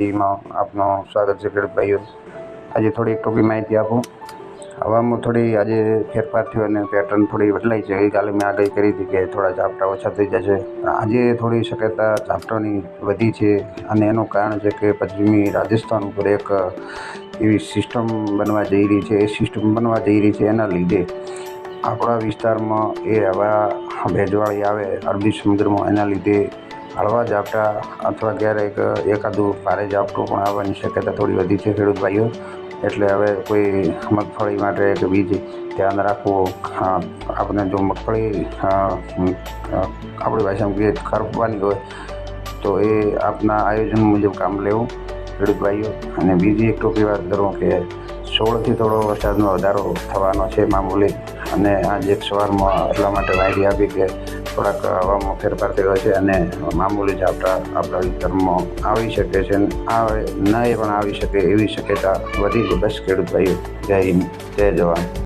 માં આપનું સ્વાગત છે ખેડૂત ભાઈઓ। આજે થોડી ટૂંકી માહિતી આપું। હવામાં થોડી આજે ફેરફાર થયો અને પેટર્ન થોડી બદલાઈ છે। ગઈકાલે મેં આગાહી કરી હતી કે થોડા ઝાપટા ઓછા થઈ જશે, પણ આજે થોડી શક્યતા ઝાપટાની વધી છે અને એનું કારણ છે કે પશ્ચિમી રાજસ્થાન ઉપર એક એવી સિસ્ટમ બનવા જઈ રહી છે। એ સિસ્ટમ બનવા જઈ રહી છે એના લીધે આપણા વિસ્તારમાં એ હવા ભેજવાળી આવે અરબી સમુદ્રમાં, એના લીધે હળવા ઝાપટા અથવા ક્યારેક એકાદું ભારે ઝાપટું પણ આવવાની શક્યતા થોડી વધી છે ખેડૂત ભાઈઓ। એટલે હવે કોઈ મગફળી માટે કે બીજ ધ્યાન રાખવું। આપણે જો મગફળી આપણી ભાષામાં કહીએ ખરપવાની હોય તો એ આપના આયોજન મુજબ કામ લેવું ખેડૂત ભાઈઓ। અને બીજી એક ટૂંકી વાત કરું કે 16થી થોડો વરસાદનો વધારો થવાનો છે મામૂલી, અને આજે એક સવારમાં એટલા માટે માહિતી આપી કે થોડાક હવામાં ફેરફાર થયો છે અને મામૂલી ઝાપટા આપણા વિસ્તારમાં આવી શકે છે, આવે નહીં પણ આવી શકે એવી શક્યતા વધી છે। બસ ખેડૂત ભાઈઓ, જય હિન્દ, જય જવાન।